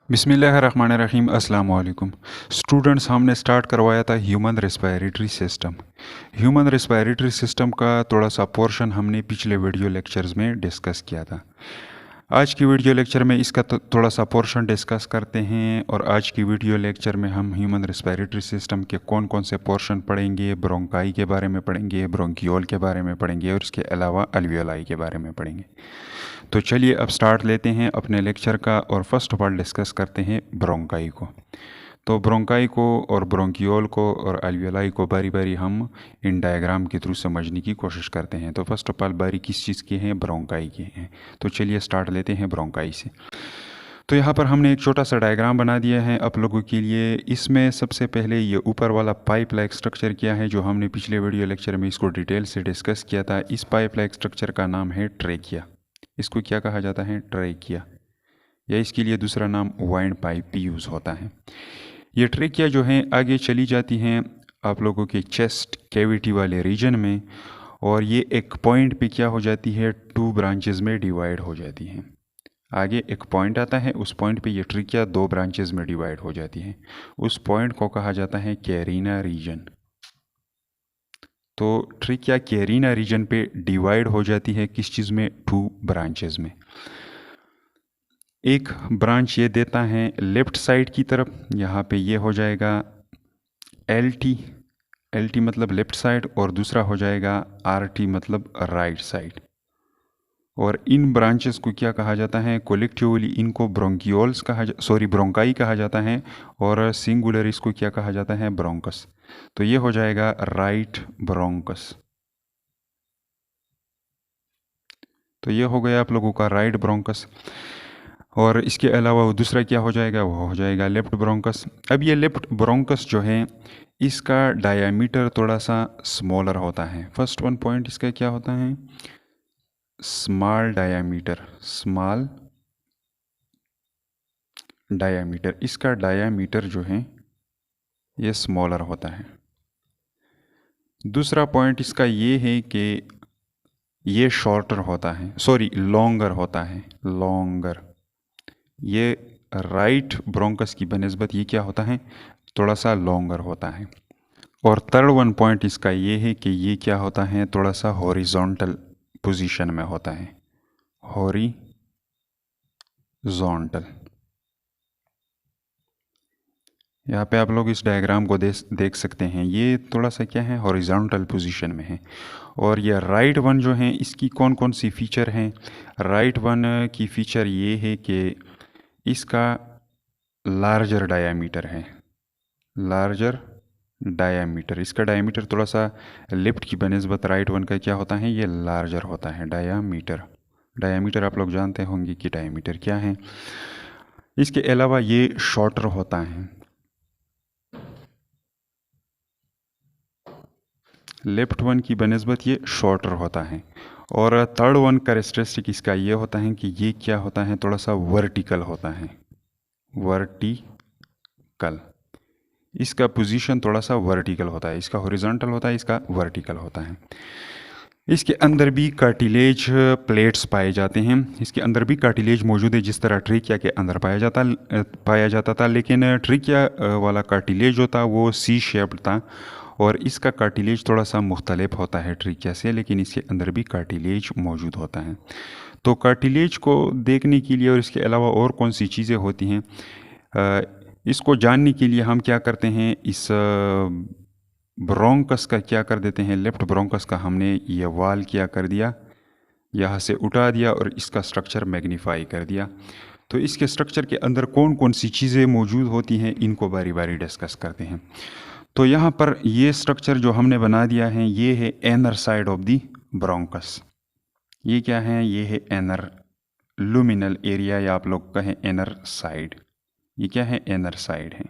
बिस्मिल्लाहिर्रहमानिर्रहीम। अस्सलाम वालेकुम स्टूडेंट्स, हमने स्टार्ट करवाया था human respiratory system. Human respiratory system का थोड़ा सा पोर्शन हमने पिछले वीडियो लेक्चर्स में डिस्कस किया था। आज की वीडियो लेक्चर में इसका थोड़ा सा पोर्शन डिस्कस करते हैं। और आज की वीडियो लेक्चर में हम ह्यूमन रेस्पिरेटरी सिस्टम के कौन कौन से पोर्शन पढ़ेंगे, ब्रोंकाई के बारे में पढ़ेंगे, ब्रोंकियोल के बारे में पढ़ेंगे और इसके अलावा अल्वियोलाई के बारे में पढ़ेंगे। तो चलिए अब स्टार्ट लेते हैं अपने लेक्चर का और फर्स्ट ऑफ ऑल डिस्कस करते हैं ब्रोंकाई को। तो ब्रोंकाई को और ब्रोंकियोल को और अल्वियोलाई को बारी बारी हम इन डायग्राम के थ्रू समझने की कोशिश करते हैं। तो फर्स्ट ऑफ ऑल बारी किस चीज़ के हैं? ब्रोंकाई के हैं। तो चलिए स्टार्ट लेते हैं ब्रोंकाई से। तो यहाँ पर हमने एक छोटा सा डायग्राम बना दिया है आप लोगों के लिए। इसमें सबसे पहले ये ऊपर वाला पाइप लाइक स्ट्रक्चर क्या है, जो हमने पिछले वीडियो लेक्चर में इसको डिटेल से डिस्कस किया था। इस पाइप लाइक स्ट्रक्चर का नाम है ट्रेकिया। इसको क्या कहा जाता है? ट्रेकिया, या इसके लिए दूसरा नाम वाइंड पाइप भी यूज़ होता है। ये ट्रेकिया जो है आगे चली जाती हैं आप लोगों के चेस्ट कैविटी वाले रीजन में, और ये एक पॉइंट पे क्या हो जाती है? 2 ब्रांचेस में डिवाइड हो जाती हैं। आगे एक पॉइंट आता है, उस पॉइंट पे ये ट्रेकिया 2 ब्रांचेस में डिवाइड हो जाती है। उस पॉइंट को कहा जाता है कैरिना रीजन। तो ट्रेकिया कैरिना रीजन पे डिवाइड हो जाती है किस चीज़ में? 2 ब्रांचेस में। एक ब्रांच ये देता है लेफ्ट साइड की तरफ, यहाँ पे ये हो जाएगा LT। LT मतलब लेफ्ट साइड, और दूसरा हो जाएगा RT मतलब राइट साइड। और इन ब्रांचेस को क्या कहा जाता है? कोलेक्टिवली इनको ब्रोंकियोल्स ब्रोंकाई कहा जाता है, और सिंगुलर इसको क्या कहा जाता है? ब्रोंकस। तो ये हो जाएगा राइट ब्रोंकस। तो ये हो गया आप लोगों का राइट ब्रोंकस। और इसके अलावा वो दूसरा क्या हो जाएगा? वो हो जाएगा लेफ्ट ब्रोंकस। अब ये लेफ्ट ब्रोंकस जो है इसका डायामीटर थोड़ा सा स्मॉलर होता है। फर्स्ट वन पॉइंट इसका क्या होता है? Small diameter. स्मॉल डायामीटर, इसका डायामीटर जो है ये स्मॉलर होता है। दूसरा पॉइंट इसका ये है कि ये शॉर्टर होता है, लॉन्गर होता है। लॉन्गर, ये राइट ब्रोंकस की बनिस्बत ये क्या होता है? थोड़ा सा लॉन्गर होता है। और थर्ड वन पॉइंट इसका ये है कि ये क्या होता है? थोड़ा सा हॉरिजॉन्टल पोजीशन में होता है। हॉरिजॉन्टल। यहाँ पे आप लोग इस डायग्राम को देख सकते हैं, ये थोड़ा सा क्या है? हॉरिजॉन्टल पोजीशन में है। और ये राइट वन जो है इसकी कौन कौन सी फीचर हैं? राइट वन की फीचर ये है कि इसका लार्जर डायामीटर है। लार्जर डायामीटर, इसका डायामीटर थोड़ा सा लेफ्ट की बनिस्बत राइट वन का क्या होता है? ये लार्जर होता है डायामीटर। डायामीटर आप लोग जानते होंगे कि डायामीटर क्या है। इसके अलावा ये शॉर्टर होता है। लेफ्ट वन की बनिस्बत ये शॉर्टर होता है। और थर्ड वन कैरेक्टरिस्टिक इसका ये होता है कि ये क्या होता है? थोड़ा सा वर्टिकल होता है। वर्टिकल, इसका पोजीशन थोड़ा सा वर्टिकल होता है। इसका हॉरिजॉन्टल होता है, इसका वर्टिकल होता है। इसके अंदर भी कार्टिलेज प्लेट्स पाए जाते हैं। इसके अंदर भी कार्टिलेज मौजूद है, जिस तरह ट्रिकिया के अंदर पाया जाता था। लेकिन ट्रिकिया वाला कार्टिलेज जो था वो सी शेप्ड था, और इसका कार्टिलेज थोड़ा सा मुख्तलिफ होता है ट्रिकिया से, लेकिन इसके अंदर भी कार्टिलेज मौजूद होता है। तो कार्टिलेज को देखने के लिए और इसके अलावा और कौन सी चीज़ें होती हैं, इसको जानने के लिए हम क्या करते हैं? इस ब्रोंकस का क्या कर देते हैं? लेफ्ट ब्रोंकस का हमने ये वाल क्या कर दिया? यहाँ से उठा दिया और इसका स्ट्रक्चर मैग्नीफाई कर दिया। तो इसके स्ट्रक्चर के अंदर कौन कौन सी चीज़ें मौजूद होती हैं, इनको बारी बारी डिस्कस करते हैं। तो यहाँ पर ये स्ट्रक्चर जो हमने बना दिया है ये है एनर साइड ऑफ द ब्रोंकस। ये क्या है? ये है एनर लुमिनल एरिया, या आप लोग कहें एनर साइड। ये क्या है? एनर साइड है।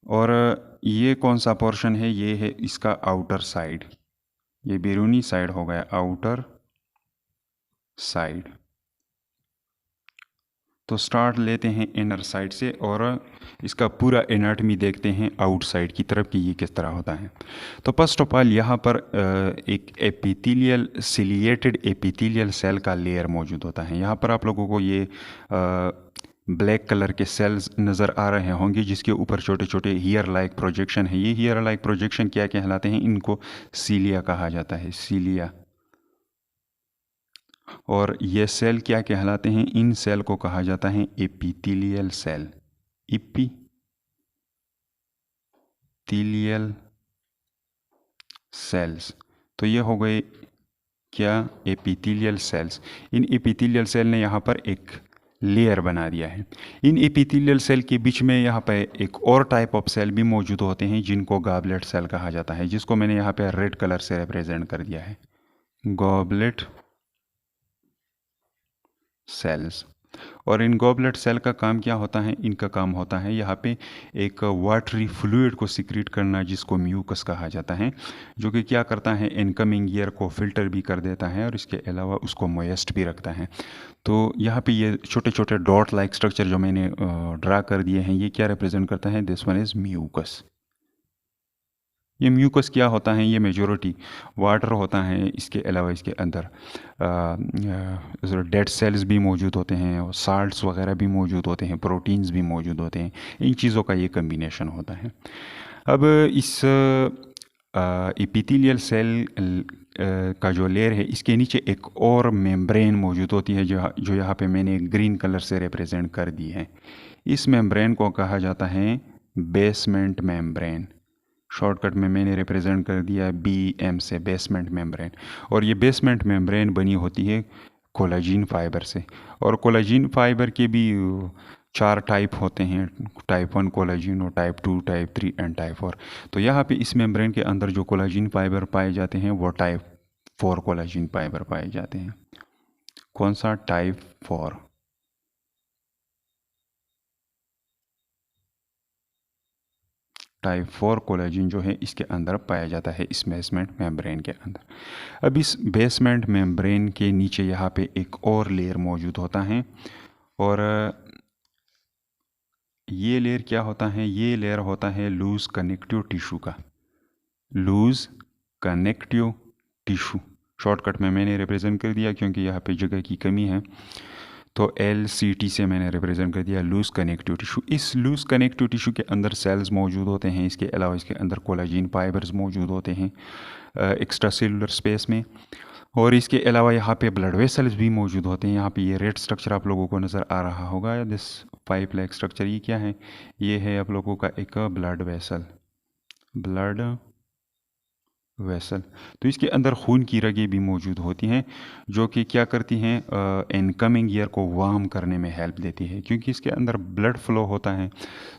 और ये कौन सा पोर्शन है? ये है इसका आउटर साइड। ये बैरूनी साइड हो गया, आउटर साइड। तो स्टार्ट लेते हैं इनर साइड से, और इसका पूरा एनाटमी देखते हैं आउटसाइड की तरफ कि ये किस तरह होता है। तो फर्स्ट ऑफ ऑल यहाँ पर एक एपिथेलियल सिलिएटेड एपिथेलियल सेल का लेयर मौजूद होता है। यहाँ पर आप लोगों को ये ब्लैक कलर के सेल्स नज़र आ रहे होंगे जिसके ऊपर छोटे छोटे हीयर लाइक प्रोजेक्शन है। ये हीयर लाइक प्रोजेक्शन क्या कहलाते हैं? इनको सीलिया कहा जाता है, सीलिया। और ये सेल क्या कहलाते हैं? इन सेल को कहा जाता है एपिथेलियल सेल, एपिथेलियल सेल्स। तो ये हो गए क्या? Epithelial cells. इन एपिथेलियल सेल ने यहाँ पर एक लेयर बना दिया है। इन एपिथेलियल सेल के बीच में यहाँ पे एक और टाइप ऑफ सेल भी मौजूद होते हैं जिनको गॉबलेट सेल कहा जाता है, जिसको मैंने यहाँ पे रेड कलर से रिप्रेजेंट कर दिया है, गॉबलेट सेल्स। और इन गॉबलेट सेल का काम क्या होता है? इनका काम होता है यहाँ पे एक वाटरी फ्लूइड को सिक्रीट करना जिसको म्यूकस कहा जाता है, जो कि क्या करता है? इनकमिंग एयर को फिल्टर भी कर देता है और इसके अलावा उसको मॉइस्ट भी रखता है। तो यहाँ पे ये छोटे छोटे डॉट लाइक स्ट्रक्चर जो मैंने ड्रा कर दिए हैं, ये क्या रिप्रेजेंट करता है? This one is mucus. ये म्यूकस क्या होता है? ये मेजॉरिटी वाटर होता है, इसके अलावा इसके अंदर डेड सेल्स भी मौजूद होते हैं और साल्ट्स वगैरह भी मौजूद होते हैं, प्रोटीन्स भी मौजूद होते हैं। इन चीज़ों का ये कम्बिनेशन होता है। अब इस एपिथेलियल सेल का जो लेयर है, इसके नीचे एक और मेम्ब्रेन मौजूद होती है जो यहाँ पे मैंने ग्रीन कलर से रिप्रेजेंट कर दी है। इस मेम्ब्रेन को कहा जाता है बेसमेंट मेम्ब्रेन। शॉर्टकट में मैंने रिप्रेजेंट कर दिया BM से, बेसमेंट मेम्ब्रेन। और ये बेसमेंट मेम्ब्रेन बनी होती है कोलाजिन फाइबर से। और कोलाजिन फाइबर के भी 4 टाइप होते हैं, टाइप 1 कोलाजिन और टाइप 2, टाइप 3 एंड टाइप 4। तो यहाँ पे इस मेम्ब्रेन के अंदर जो कोलाजिन फाइबर पाए जाते हैं वो टाइप 4 कोलाजिन फाइबर पाए जाते हैं। कौन सा? टाइप 4। टाइप 4 कोलेजन जो है इसके अंदर पाया जाता है इस बेसमेंट मेम्ब्रेन के अंदर। अब इस बेसमेंट मेम्ब्रेन के नीचे यहाँ पे एक और लेयर मौजूद होता है। और ये लेयर क्या होता है? ये लेयर होता है लूज कनेक्टिव टिश्यू का, लूज कनेक्टिव टिश्यू। शॉर्टकट में मैंने रिप्रेजेंट कर दिया क्योंकि यहाँ पे जगह की कमी है, तो LCT से मैंने रिप्रेजेंट कर दिया लूज कनेक्टिव टिश्यू। इस लूज कनेक्टिव टिश्यू के अंदर सेल्स मौजूद होते हैं, इसके अलावा इसके अंदर कोलाजिन फाइबर्स मौजूद होते हैं एक्स्ट्रा सेलुलर स्पेस में। और इसके अलावा यहाँ पे ब्लड वेसल्स भी मौजूद होते हैं। यहाँ पे ये रेड स्ट्रक्चर आप लोगों को नज़र आ रहा होगा, दिस पाइप लाइक स्ट्रक्चर। ये क्या है? ये है आप लोगों का एक ब्लड वेसल, ब्लड वेसल। तो इसके अंदर खून की रगें भी मौजूद होती हैं जो कि क्या करती हैं? इनकमिंग एयर को वार्म करने में हेल्प देती है, क्योंकि इसके अंदर ब्लड फ्लो होता है।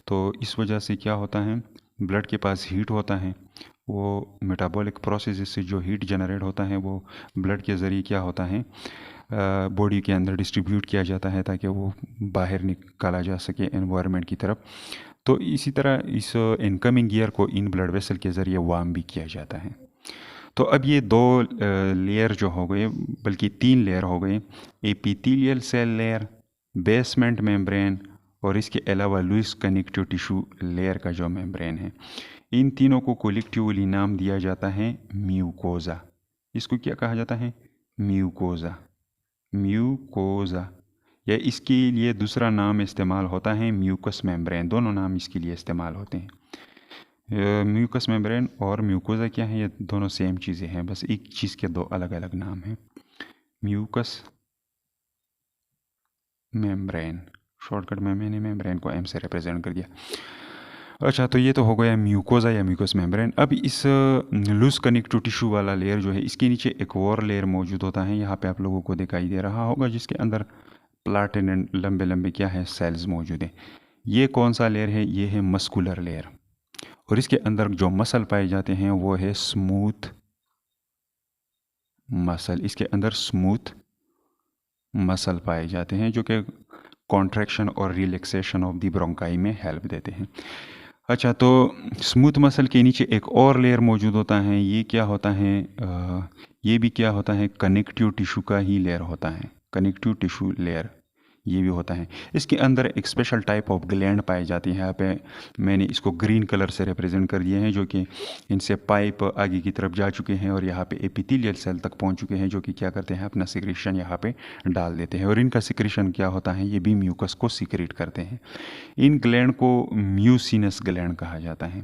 तो इस वजह से क्या होता है? ब्लड के पास हीट होता है, वो मेटाबॉलिक प्रोसेस से जो हीट जनरेट होता है वो ब्लड के ज़रिए क्या होता है? बॉडी के अंदर डिस्ट्रीब्यूट किया जाता है ताकि वो बाहर निकाला जा सके एनवायरनमेंट की तरफ। तो इसी तरह इस इनकमिंग एयर को इन ब्लड वेसल के ज़रिए वार्म भी किया जाता है। तो अब ये 2 लेयर जो हो गए, बल्कि 3 लेयर हो गए, epithelial cell layer, basement membrane और इसके अलावा लूज कनेक्टिव टिश्यू लेयर का जो मेम्ब्रेन है। इन तीनों को कोलेक्टिवली नाम दिया जाता है म्यूकोजा। इसको क्या कहा जाता है? Mucosa, mucosa. या इसके लिए दूसरा नाम इस्तेमाल होता है म्यूकस मेम्ब्रेन। दोनों नाम इसके लिए इस्तेमाल होते हैं। म्यूकस मेम्ब्रेन और म्यूकोजा क्या है? ये दोनों सेम चीज़ें हैं, बस एक चीज़ के 2 अलग अलग नाम हैं। म्यूकस मेम्ब्रेन, शॉर्टकट में मैंने मेम्ब्रेन को M से रिप्रेजेंट कर दिया। अच्छा, तो ये तो हो गया म्यूकोजा या म्यूकस मेम्ब्रेन। अब इस लूज कनेक्टिव टिश्यू वाला लेयर जो है, इसके नीचे एक और लेयर मौजूद होता है, यहाँ पे आप लोगों को दिखाई दे रहा होगा, जिसके अंदर प्लाटिनम लंबे लंबे क्या है? सेल्स मौजूद हैं। ये कौन सा लेयर है? ये है मस्कुलर लेयर। और इसके अंदर जो मसल पाए जाते हैं वो है स्मूथ मसल। इसके अंदर स्मूथ मसल पाए जाते हैं जो कि कॉन्ट्रैक्शन और रिलैक्सेशन ऑफ द ब्रोंकाई में हेल्प देते हैं। अच्छा, तो स्मूथ मसल के नीचे एक और लेयर मौजूद होता है। ये क्या होता है? ये भी क्या होता है? कनेक्टिव टिश्यू का ही लेयर होता है, कनेक्टिव टिश्यू लेयर। ये भी होता है। इसके अंदर एक स्पेशल टाइप ऑफ ग्लैंड पाई जाती है। यहाँ पे मैंने इसको ग्रीन कलर से रिप्रेजेंट कर दिए हैं, जो कि इनसे पाइप आगे की तरफ जा चुके हैं और यहाँ पे एपिथेलियल सेल तक पहुँच चुके हैं, जो कि क्या करते हैं, अपना सिक्रीशन यहाँ पे डाल देते हैं। और इनका सिक्रीशन क्या होता है, ये भी म्यूकस को सिक्रीट करते हैं। इन ग्लैंड को म्यूसिनस ग्लैंड कहा जाता है।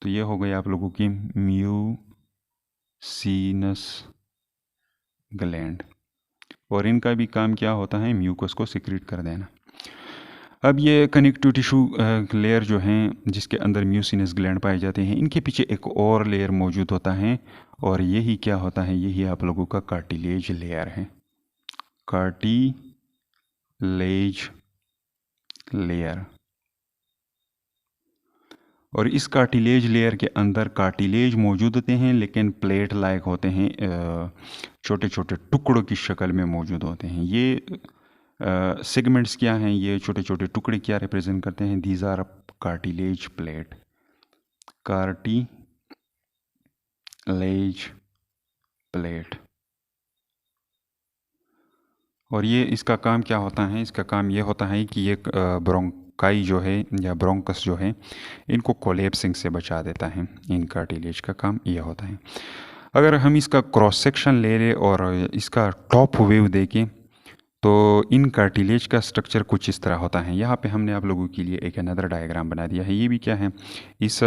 तो ये हो गई आप लोगों की म्यूसिनस ग्लैंड, और इनका भी काम क्या होता है, म्यूकस को सिक्रीट कर देना। अब ये कनेक्टिव टिश्यू लेयर जो हैं, जिसके अंदर म्यूसिनस ग्लैंड पाए जाते हैं, इनके पीछे एक और लेयर मौजूद होता है, और यही क्या होता है, यही आप लोगों का कार्टिलेज लेयर है। Cartilage layer. और इस कार्टिलेज लेयर के अंदर कार्टिलेज मौजूद होते हैं, लेकिन प्लेट लाइक होते हैं, छोटे छोटे टुकड़ों की शक्ल में मौजूद होते हैं। ये सेगमेंट्स क्या हैं, ये छोटे छोटे टुकड़े क्या रिप्रेजेंट करते हैं, these are cartilage plate, cartilage plate. और ये इसका काम क्या होता है, इसका काम ये होता है कि ये ब्रोंकाई जो है या ब्रोंकस जो है, इनको कोलेप्सिंग से बचा देता है। इन कार्टिलेज का काम ये होता है। अगर हम इसका क्रॉस सेक्शन ले लें और इसका टॉप व्यू देखें, तो इन कार्टिलेज का स्ट्रक्चर कुछ इस तरह होता है। यहाँ पे हमने आप लोगों के लिए एक अनदर डायग्राम बना दिया है। ये भी क्या है, इस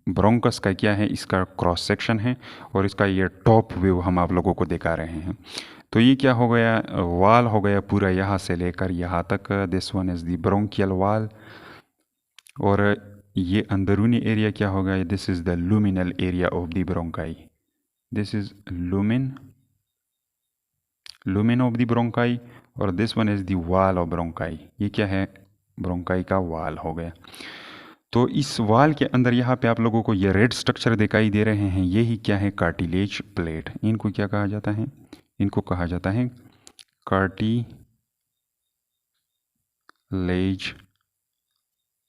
ब्रोंकस का क्या है, इसका क्रॉस सेक्शन है, और इसका ये टॉप व्यू हम आप लोगों को दिखा रहे हैं। तो ये क्या हो गया, वाल हो गया पूरा यहाँ से लेकर यहाँ तक, this one is the bronchial wall. और ये अंदरूनी एरिया क्या होगा, this is the luminal area of the bronchi, this is lumen of the bronchi, और this one is the wall of bronchi. ये क्या है, ब्रोंकाई का वाल हो गया। तो इस वाल के अंदर यहाँ पे आप लोगों को ये रेड स्ट्रक्चर दिखाई दे रहे हैं, यही क्या है, कार्टिलेज प्लेट। इनको क्या कहा जाता है, इनको कहा जाता है कार्टिलेज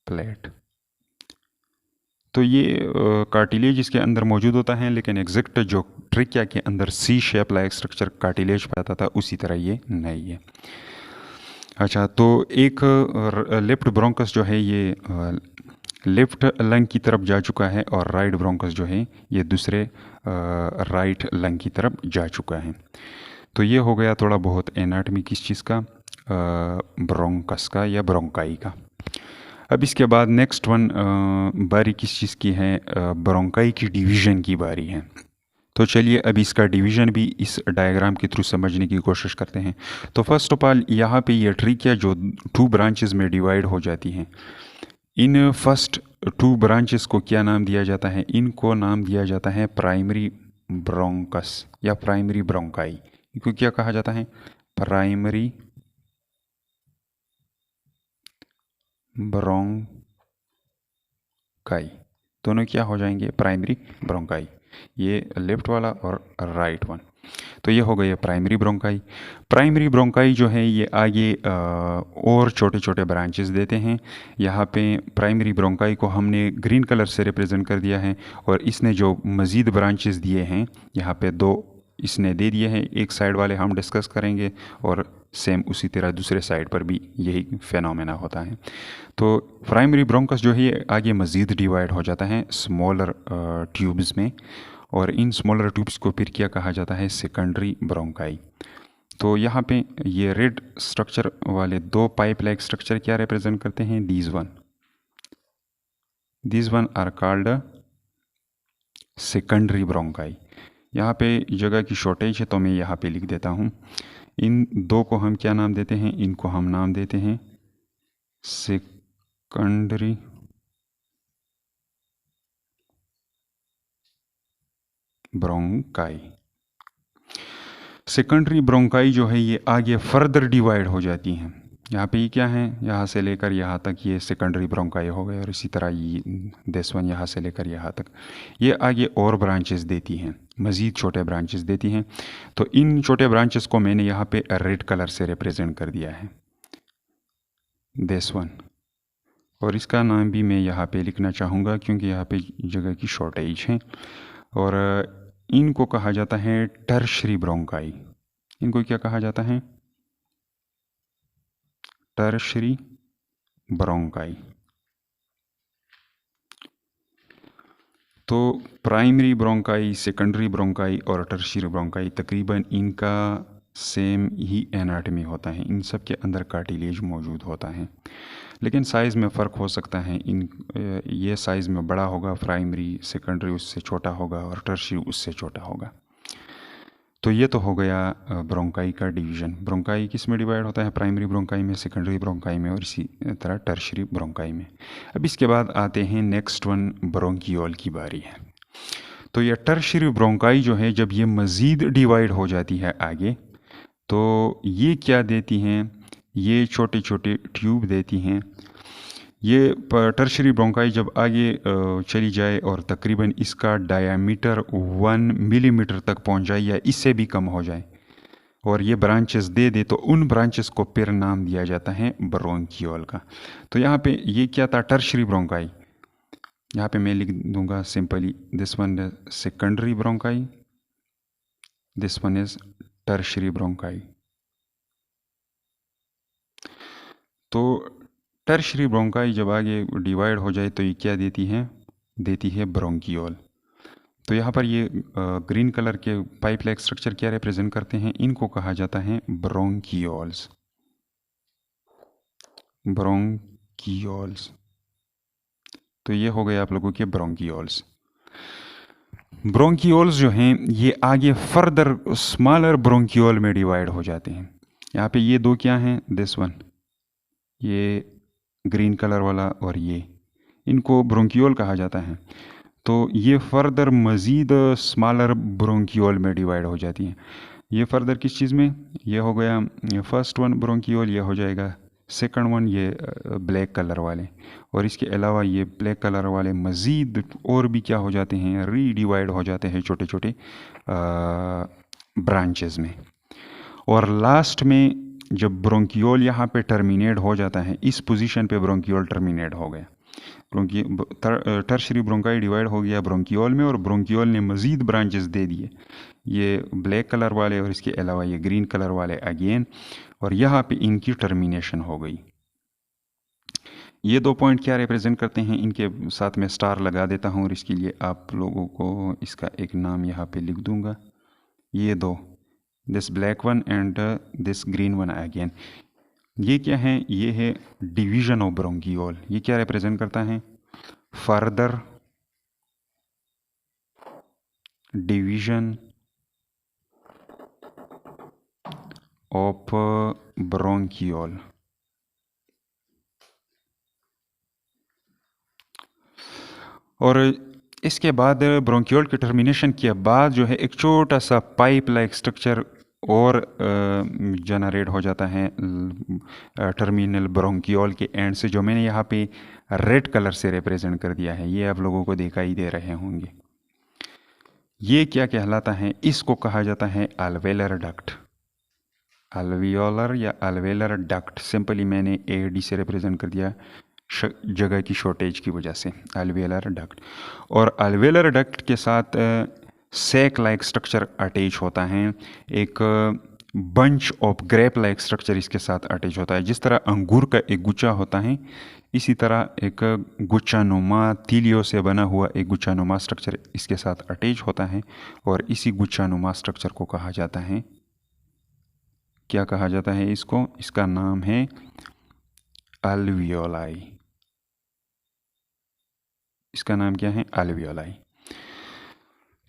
प्लेट। तो ये कार्टिलेज इसके अंदर मौजूद होता है, लेकिन एग्जैक्ट जो ट्रिकिया के अंदर सी शेप लाइक स्ट्रक्चर कार्टिलेज पाता था, उसी तरह ये नहीं है। अच्छा, तो एक लेफ्ट ब्रोंकस जो है ये लेफ्ट लंग की तरफ जा चुका है, और राइट ब्रोंकस जो है ये दूसरे राइट लंग की तरफ जा चुका है। तो ये हो गया थोड़ा बहुत एनाटॉमी किस चीज़ का, ब्रोंकस का या ब्रोंकाई का। अब इसके बाद नेक्स्ट वन बारी किस चीज़ की है, ब्रोंकाई की डिवीज़न की बारी है। तो चलिए अब इसका डिवीज़न भी इस डायग्राम के थ्रू समझने की कोशिश करते हैं। तो फर्स्ट ऑफ ऑल यहाँ पे ये ट्रिकिया जो 2 ब्रांचेस में डिवाइड हो जाती हैं, इन फर्स्ट 2 ब्रांचेस को क्या नाम दिया जाता है, इनको नाम दिया जाता है प्राइमरी ब्रोंकस या प्राइमरी ब्रोंकाई। इनको क्या कहा जाता है, प्राइमरी ब्रोंकाई। दोनों क्या हो जाएंगे, प्राइमरी ब्रोंकाई, ये लेफ्ट वाला और राइट वन। तो ये हो गई प्राइमरी ब्रोंकाई। प्राइमरी ब्रोंकाई जो है ये आगे और छोटे छोटे ब्रांचेस देते हैं। यहाँ पे प्राइमरी ब्रोंकाई को हमने ग्रीन कलर से रिप्रेजेंट कर दिया है, और इसने जो मज़ीद ब्रांचेस दिए हैं, यहाँ पे 2 इसने दे दिए हैं। एक साइड वाले हम डिस्कस करेंगे, और सेम उसी तरह दूसरे साइड पर भी यही फेनोमेना होता है। तो प्राइमरी ब्रोंकस जो है ये आगे मज़ीद डिवाइड हो जाता है स्मॉलर ट्यूब्स में, और इन स्मॉलर ट्यूब्स को फिर क्या कहा जाता है, सेकेंडरी ब्रोंकाई। तो यहाँ पे ये रेड स्ट्रक्चर वाले 2 पाइप लाइक स्ट्रक्चर क्या रिप्रेजेंट करते हैं, these one are called secondary bronchi. यहाँ पे जगह की शॉर्टेज है, तो मैं यहाँ पे लिख देता हूँ। इन 2 को हम क्या नाम देते हैं, इनको हम नाम देते हैं सेकेंडरी ब्रोंकाई। सेकेंडरी ब्रोंकाई जो है ये आगे फर्दर डिवाइड हो जाती हैं। यहाँ पे ये क्या है, यहाँ से लेकर यहाँ तक ये सेकेंडरी ब्रोंकाई हो गए, और इसी तरह ये दिस वन यहाँ से लेकर यहाँ तक ये आगे और ब्रांचेस देती हैं, मज़ीद छोटे ब्रांचेस देती हैं। तो इन छोटे ब्रांचेस को मैंने यहाँ पे रेड कलर से रिप्रेजेंट कर दिया है, दिस वन। और इसका नाम भी मैं यहाँ पे लिखना चाहूँगा, क्योंकि यहाँ पे जगह की शॉर्टेज है। और इनको कहा जाता है टर्शरी ब्रोंकाई। इनको क्या कहा जाता है, टर्शरी ब्रोंकाई। तो प्राइमरी ब्रोंकाई, सेकेंडरी ब्रोंकाई और टर्शियरी ब्रोंकाई तकरीबन इनका सेम ही एनाटमी होता है, इन सब के अंदर कार्टिलेज मौजूद होता है, लेकिन साइज़ में फ़र्क हो सकता है। ये साइज़ में बड़ा होगा, प्राइमरी, सेकेंडरी उससे छोटा होगा और टर्शियरी उससे छोटा होगा। तो ये तो हो गया ब्रोंकाई का डिवीज़न। ब्रोंकाई किस में डिवाइड होता है? प्राइमरी ब्रोंकाई में, सेकेंडरी ब्रोंकाई में और इसी तरह टर्शियरी ब्रोंकाई में। अब इसके बाद आते हैं नेक्स्ट वन, ब्रोंकियोल की बारी है। तो ये टर्शियरी ब्रोंकाई जो है, जब ये मज़ीद डिवाइड हो जाती है आगे, तो ये क्या देती हैं? ये छोटे छोटे ट्यूब देती हैं। ये टर्शियरी ब्रोंकाई जब आगे चली जाए और तकरीबन इसका डायामीटर 1 मिलीमीटर तक पहुंच जाए या इससे भी कम हो जाए और ये ब्रांचेस दे दे, तो उन ब्रांचेस को फिर नाम दिया जाता है ब्रोंकियोल का। तो यहाँ पे ये क्या था? Tertiary bronchi. यहाँ पे मैं लिख दूंगा simply, this one is secondary bronchi, this one is tertiary bronchi. तो टर्शियरी ब्रोंकाई जब आगे डिवाइड हो जाए तो ये क्या देती है? देती है ब्रोंकियोल। तो यहाँ पर ये ग्रीन कलर के पाइप लाइक स्ट्रक्चर क्या रिप्रेजेंट करते हैं? इनको कहा जाता है ब्रोंकियोल्स। ब्रोंकियोल्स। तो ये हो गए आप लोगों के ब्रोंकियोल्स। ब्रोंकियोल्स जो हैं ये आगे फर्दर स्मॉलर ब्रोंकियोल में डिवाइड हो जाते हैं। यहाँ पे ये दो क्या हैं? दिस वन, ये ग्रीन कलर वाला और ये, इनको ब्रोंकियोल कहा जाता है। तो ये फर्दर मज़ीद स्मॉलर ब्रोंकियोल में डिवाइड हो जाती हैं। ये फर्दर किस चीज़ में? ये हो गया फर्स्ट वन ब्रोंकियोल, ये हो जाएगा सेकंड वन, ये ब्लैक कलर वाले, और इसके अलावा ये ब्लैक कलर वाले मज़ीद और भी क्या हो जाते हैं? रीडिवाइड हो जाते हैं छोटे छोटे ब्रांचेस में। और लास्ट में जब ब्रोंकियोल यहाँ पे टर्मिनेट हो जाता है, इस पोजीशन पे ब्रोंकियोल टर्मिनेट हो गया। टर्शियरी ब्रोंकाई डिवाइड हो गया ब्रोंकियोल में और ब्रोंकियोल ने मज़ीद ब्रांचेस दे दिए, ये ब्लैक कलर वाले और इसके अलावा ये ग्रीन कलर वाले अगेन, और यहाँ पे इनकी टर्मिनेशन हो गई। ये दो पॉइंट क्या रिप्रेजेंट करते हैं? इनके साथ में स्टार लगा देता हूँ और इसके लिए आप लोगों को इसका एक नाम यहाँ पे लिख दूंगा। ये दो, this black one and this green one again, ये क्या है? ये है डिवीजन ऑफ ब्रोंकियोल। ये क्या रिप्रेजेंट करता है? Further division of bronchiole. और इसके बाद ब्रोंकियोल के टर्मिनेशन के बाद जो है एक छोटा सा पाइप लाइक स्ट्रक्चर और जनरेट हो जाता है टर्मिनल ब्रोंकियोल के एंड से, जो मैंने यहाँ पे रेड कलर से रिप्रेजेंट कर दिया है। ये आप लोगों को दिखाई दे रहे होंगे। ये क्या कहलाता है? इसको कहा जाता है अल्वेलर डक्ट। अल्वियोलर या अल्वेलर डक्ट, सिंपली मैंने AD से रिप्रेजेंट कर दिया जगह की शॉर्टेज की वजह से, अल्वेलर डक्ट। और अल्वेलर डक्ट के साथ सैक लाइक स्ट्रक्चर अटैच होता है, एक bunch of grape like structure इसके साथ अटैच होता है। जिस तरह अंगूर का एक गुच्छा होता है, इसी तरह एक गुच्छानुमा तीलियों से बना हुआ एक गुच्छानुमा स्ट्रक्चर इसके साथ अटैच होता है, और इसी गुच्छानुमा स्ट्रक्चर को कहा जाता है, क्या कहा जाता है इसको? इसका नाम है अल्वियोलाई। इसका नाम क्या है? अल्वियोलाई।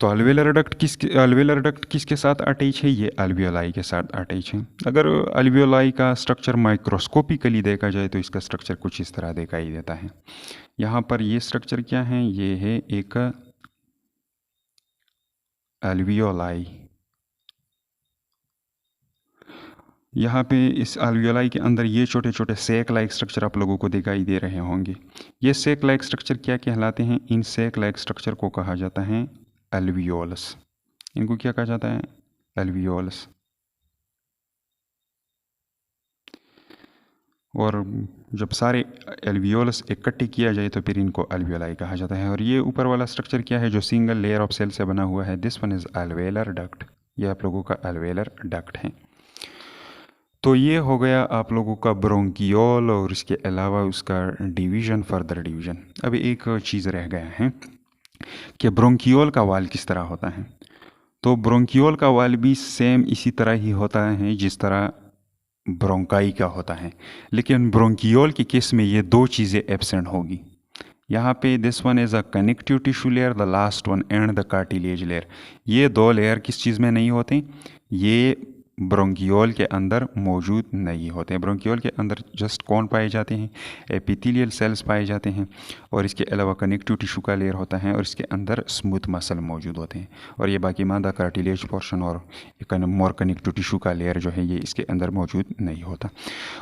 तो अल्वेलर डक्ट किसके साथ अटैच है? ये अल्वियोलाई के साथ अटैच है। अगर अल्वियोलाई का स्ट्रक्चर माइक्रोस्कोपिकली देखा जाए तो इसका स्ट्रक्चर कुछ इस तरह दिखाई देता है। यहाँ पर ये स्ट्रक्चर क्या है? ये है एक अल्वियोलाई। यहाँ पे इस अल्वियोलाई के अंदर ये छोटे छोटे सैक लाइक स्ट्रक्चर आप लोगों को दिखाई दे रहे होंगे। ये सैक लाइक स्ट्रक्चर क्या कहलाते हैं? इन सैक लाइक स्ट्रक्चर को कहा जाता है अल्वियोलस। इनको क्या कहा जाता है? अल्वियोलस। और जब सारे अल्वियोलस इकट्ठे किया जाए तो फिर इनको अल्वियोलाई कहा जाता है। और ये ऊपर वाला स्ट्रक्चर क्या है जो सिंगल लेयर ऑफ सेल से बना हुआ है? This one is alveolar duct. ये आप लोगों का अल्वेलर डक्ट है। तो ये हो गया आप लोगों का ब्रोंकियोल और इसके अलावा उसका डिवीज़न, फर्दर डिवीज़न। अभी एक चीज़ रह गया है कि ब्रोंकियोल का वाल किस तरह होता है। तो ब्रोंकियोल का वाल भी सेम इसी तरह ही होता है जिस तरह ब्रोंकाई का होता है, लेकिन ब्रोंकियोल के केस में ये दो चीज़ें एब्सेंट होगी। यहाँ पे this one is a connective tissue layer, the last one and the cartilage layer. ये दो लेयर किस चीज़ में नहीं होते, ये ब्रोंकियोल के अंदर मौजूद नहीं होते। ब्रोंकियोल के अंदर जस्ट कौन पाए जाते हैं, एपिथेलियल सेल्स पाए जाते हैं, और इसके अलावा कनेक्टिव टिश्यू का लेयर होता है, और इसके अंदर स्मूथ मसल मौजूद होते हैं, और ये बाकी मादा कार्टिलेज पोर्शन और मोर कनेक्टिव टिश्यू का लेयर जो है ये इसके अंदर मौजूद नहीं होता।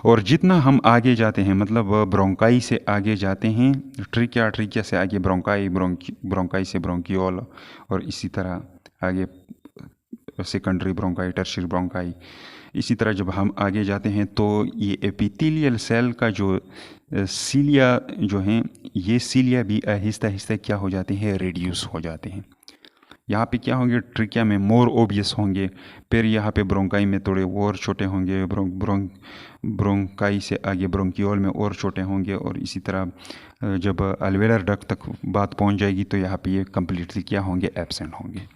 और जितना हम आगे जाते हैं, मतलब ब्रोंकाई से आगे जाते हैं, ट्रिकिया से आगे ब्रोंकाई, ब्रोंकाई से ब्रोंकियोल, और इसी तरह आगे सेकेंडरी ब्रोंकाई, टर्शियरी ब्रोंकाई। इसी तरह जब हम आगे जाते हैं तो ये एपिथेलियल सेल का जो सीलिया जो हैं, ये सीलिया भी आहिस्ता आहिस्ता क्या हो जाते हैं, रिड्यूस हो जाते हैं। यहाँ पे क्या होंगे, ट्रिकिया में मोर ओबियस होंगे, फिर यहाँ पे ब्रोंकाई में थोड़े और छोटे होंगे, ब्रोंकाई से आगे ब्रोंकियोल में और छोटे होंगे, और इसी तरह जब अल्वेलर डक्ट तक बात पहुँच जाएगी तो यहाँ पे ये कम्प्लीटली क्या होंगे, एब्सेंट होंगे।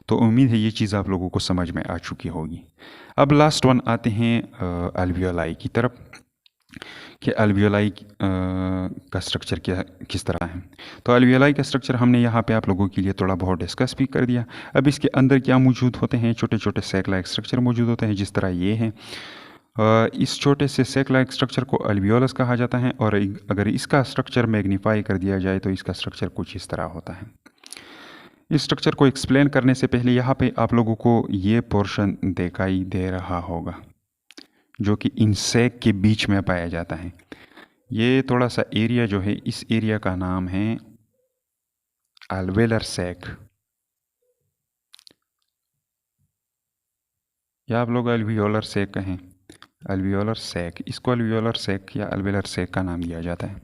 तो उम्मीद है ये चीज़ आप लोगों को समझ में आ चुकी होगी। अब लास्ट वन आते हैं अल्वियोलाई की तरफ, कि अल्वियोलाई का स्ट्रक्चर किस तरह है। तो अल्वियोलाई का स्ट्रक्चर हमने यहाँ पे आप लोगों के लिए थोड़ा बहुत डिस्कस भी कर दिया। अब इसके अंदर क्या मौजूद होते हैं, छोटे छोटे सैक लाइक स्ट्रक्चर मौजूद होते हैं, जिस तरह ये है। इस छोटे से सैक लाइक स्ट्रक्चर को अल्वियोलस कहा जाता है, और अगर इसका स्ट्रक्चर मैग्नीफाई कर दिया जाए तो इसका स्ट्रक्चर कुछ इस तरह होता है। इस स्ट्रक्चर को एक्सप्लेन करने से पहले यहाँ पे आप लोगों को ये पोर्शन दिखाई दे रहा होगा जो कि इन सैक के बीच में पाया जाता है। ये थोड़ा सा एरिया जो है, इस एरिया का नाम है अल्वेलर सैक, या आप लोग अल्वियोलर सैक कहें, अल्वियोलर सैक, इसको अल्वियोलर सैक या अल्वेलर सैक का नाम दिया जाता है।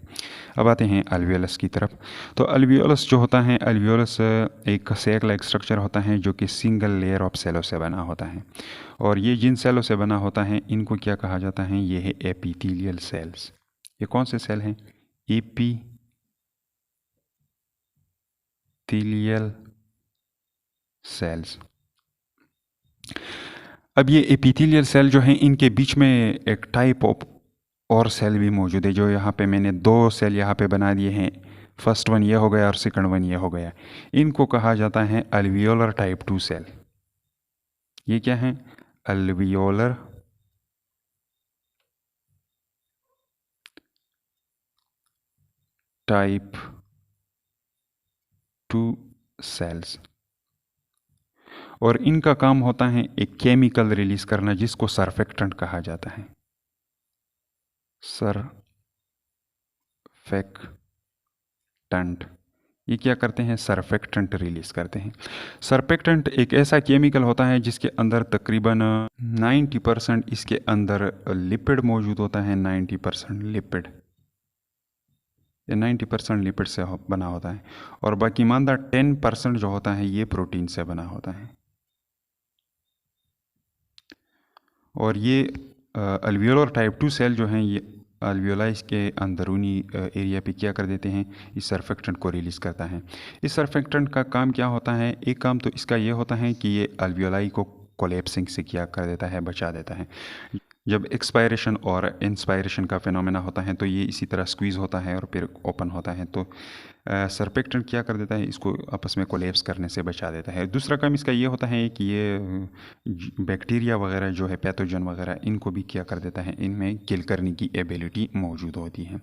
अब आते हैं अल्वियोलस की तरफ। तो अल्वियोलस जो होता है, अल्वियोलस एक सैक लाइक स्ट्रक्चर होता है जो कि सिंगल लेयर ऑफ सेलों से बना होता है, और ये जिन सेलों से बना होता है इनको क्या कहा जाता है, ये है एपिथेलियल सेल्स। ये कौन से सेल हैं, एपिथेलियल सेल्स। अब ये एपिथेलियल सेल जो हैं, इनके बीच में एक टाइप ऑफ और सेल भी मौजूद है, जो यहाँ पे मैंने दो सेल यहाँ पे बना दिए हैं। फर्स्ट वन ये हो गया और सेकंड वन ये हो गया। इनको कहा जाता है अल्वियोलर टाइप 2 सेल। ये क्या है, अल्वियोलर टाइप 2 सेल्स, और इनका काम होता है एक केमिकल रिलीज करना जिसको सरफेक्टेंट कहा जाता है। सरफेक्टेंट, ये क्या करते हैं, सरफेक्टेंट रिलीज करते हैं। सरफेक्टेंट एक ऐसा केमिकल होता है जिसके अंदर तकरीबन 90% इसके अंदर लिपिड मौजूद होता है। 90% लिपिड, ये 90% लिपिड से बना होता है, और बाकी मानदा 10% जो होता है ये प्रोटीन से बना होता है। और ये अल्वियोलर टाइप 2 सेल जो हैं, ये अल्वियोलाई के अंदरूनी एरिया पे क्या कर देते हैं, इस सरफेक्टेंट को रिलीज़ करता है। इस सरफेक्टेंट का काम क्या होता है, एक काम तो इसका ये होता है कि ये अल्वियोलाई को कोलेप्सिंग से क्या कर देता है, बचा देता है। जब एक्सपायरेशन और इंस्पायरेशन का फिनोमेना होता है तो ये इसी तरह स्क्वीज़ होता है और फिर ओपन होता है, तो सरफेक्टेंट क्या कर देता है, इसको आपस में कोलेप्स करने से बचा देता है। दूसरा काम इसका ये होता है कि ये बैक्टीरिया वगैरह जो है, पैथोजन वगैरह, इनको भी क्या कर देता है, इनमें किल करने की एबिलिटी मौजूद होती है।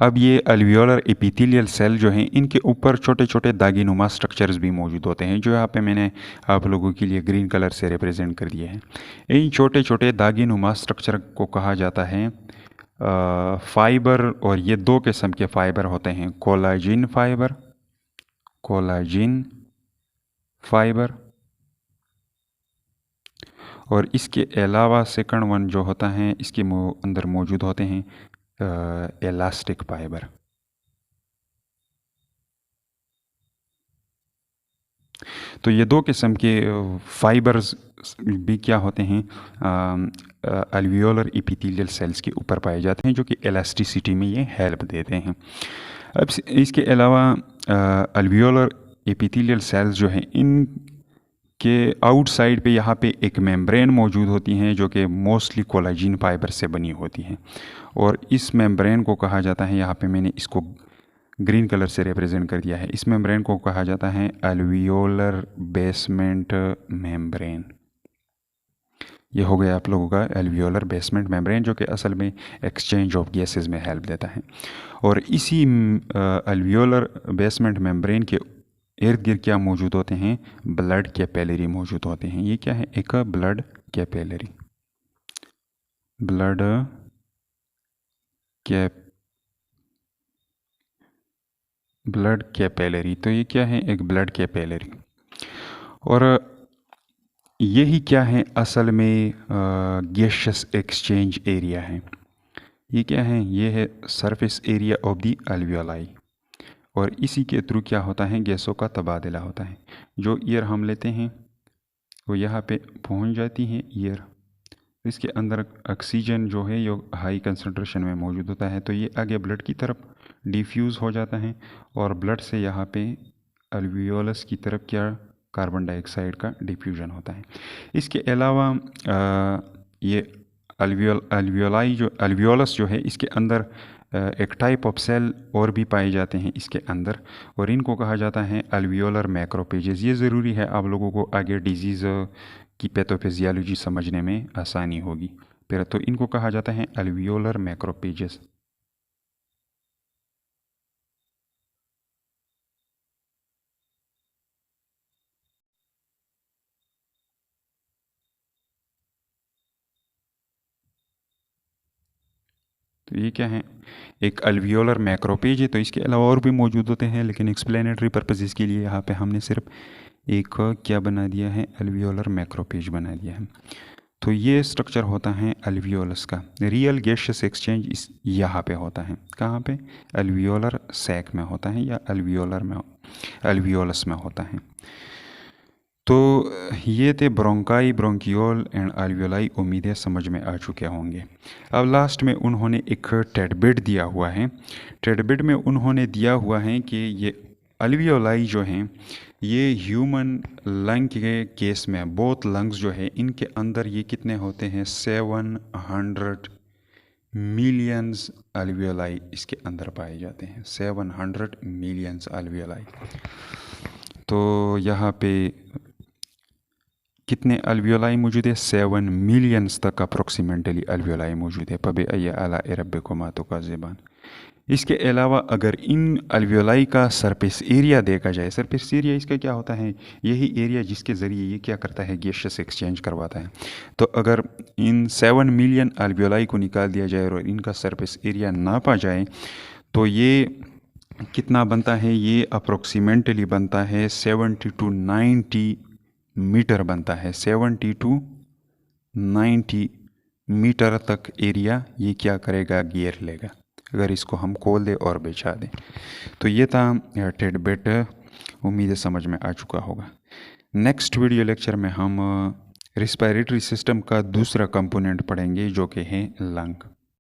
अब ये अल्वियोलर एपिथेलियल सेल जो हैं, इनके ऊपर छोटे छोटे दागीनुमा स्ट्रक्चर्स भी मौजूद होते हैं, जो यहाँ पे मैंने आप लोगों के लिए ग्रीन कलर से रिप्रेजेंट कर दिए हैं। इन छोटे छोटे दागीनुमा स्ट्रक्चर को कहा जाता है फाइबर, और ये दो किस्म के फाइबर होते हैं, कोलाजिन फाइबर, कोलाजिन फाइबर, और इसके अलावा सेकंड वन जो होता है, इसके अंदर मौजूद होते हैं इलास्टिक फाइबर। तो तो ये दो किस्म के फाइबर्स भी क्या होते हैं, अल्वियोलर एपिथेलियल सेल्स के ऊपर पाए जाते हैं, जो कि इलास्टिसिटी में ये हेल्प देते हैं। अब इसके अलावा अल्वियोलर एपिथेलियल सेल्स जो हैं, इन के आउटसाइड पे यहाँ पे एक मेम्ब्रेन मौजूद होती हैं, जो कि मोस्टली कोलाजिन फाइबर से बनी होती हैं। और इस मेम्ब्रेन को कहा जाता है, यहाँ पे मैंने इसको ग्रीन कलर से रिप्रेजेंट कर दिया है, इस मेम्ब्रेन को कहा जाता है अल्वियोलर बेसमेंट मेम्ब्रेन। ये हो गया आप लोगों का एल्वियोलर बेसमेंट मेम्ब्रेन, जो कि असल में एक्सचेंज ऑफ गैसेस में हेल्प देता है। और इसी एल्वियोलर बेसमेंट मेम्ब्रेन के इर्द गिर्द क्या मौजूद होते हैं, ब्लड कैपिलरी मौजूद होते हैं। ये क्या है, एक ब्लड कैपिलरी, ब्लड कैपिलरी। तो ये क्या है, एक ब्लड कैपिलरी। और यही क्या है, असल में गैसियस एक्सचेंज एरिया है। ये क्या है, ये है surface area of the alveoli. और इसी के थ्रू क्या होता है, गैसों का तबादला होता है। जो एयर हम लेते हैं वो यहाँ पे पहुँच जाती है एयर, इसके अंदर ऑक्सीजन जो है ये हाई कंसंट्रेशन में मौजूद होता है, तो ये आगे ब्लड की तरफ डिफ्यूज़ हो जाता है, और ब्लड से यहाँ पे अल्वियोलस की तरफ क्या, कार्बन डाइऑक्साइड का डिफ्यूजन होता है। इसके अलावा ये अल्वियोलाई जो अल्वियोलस जो है, इसके अंदर एक टाइप ऑफ सेल और भी पाए जाते हैं इसके अंदर, और इनको कहा जाता है अल्वियोलर मैक्रोपेजेस। ये ज़रूरी है आप लोगों को आगे डिजीज़ की पैथोफिजियोलॉजी समझने में आसानी होगी। फिर तो इनको कहा जाता है अल्वियोलर मैक्रोपेजेस। तो ये क्या है, एक अल्वियोलर मैक्रोपेज है। तो इसके अलावा और भी मौजूद होते हैं, लेकिन एक्सप्लेनेटरी पर्पसेस के लिए यहाँ पे हमने सिर्फ एक क्या बना दिया है, अल्वियोलर मैक्रोपेज बना दिया है। तो ये स्ट्रक्चर होता है अल्वियोलस का। रियल गैसियस एक्सचेंज इस यहाँ पे होता है, कहाँ पे, अल्वियोलर सैक में होता है, या अल्वियोलस में होता है। तो ये थे ब्रोंकाई, ब्रोंकियोल एंड अल्वियोलाई। उम्मीदें समझ में आ चुके होंगे। अब लास्ट में उन्होंने एक टेडबिट दिया हुआ है। टेडबिट में उन्होंने दिया हुआ है कि ये अल्वियोलाई जो हैं, ये ह्यूमन लंग के केस में, बोथ लंग्स जो है इनके अंदर ये कितने होते हैं, 700 मिलियंस अल्वियोलाई इसके अंदर पाए जाते हैं, 700 मिलियंस अल्वियोलाई। तो यहाँ पे कितने अल्वियोलाई मौजूद है, 7 मिलियंस तक अप्रोक्सीमेटली अल्वियोलाई मौजूद है। पबे अय्या अला रब्बिकुमा तुकाज़िबान। इसके अलावा अगर इन अल्वियोलाई का सरफेस एरिया देखा जाए, सरफेस एरिया इसका क्या होता है, यही एरिया जिसके ज़रिए ये क्या करता है, गैसियस एक्सचेंज करवाता है। तो अगर इन 7 मिलियन अल्वियोलाई को निकाल दिया जाए और इनका सरफेस एरिया नापा जाए, तो ये कितना बनता है, ये अप्रोक्सीमेटली बनता है 70 to 90 मीटर बनता है। 70 to 90 मीटर तक एरिया ये क्या करेगा, घेर लेगा, अगर इसको हम खोल दें और बिछा दें। तो ये था टेडबिट। उम्मीद है समझ में आ चुका होगा। नेक्स्ट वीडियो लेक्चर में हम रिस्पायरेटरी सिस्टम का दूसरा कंपोनेंट पढ़ेंगे, जो कि है लंग।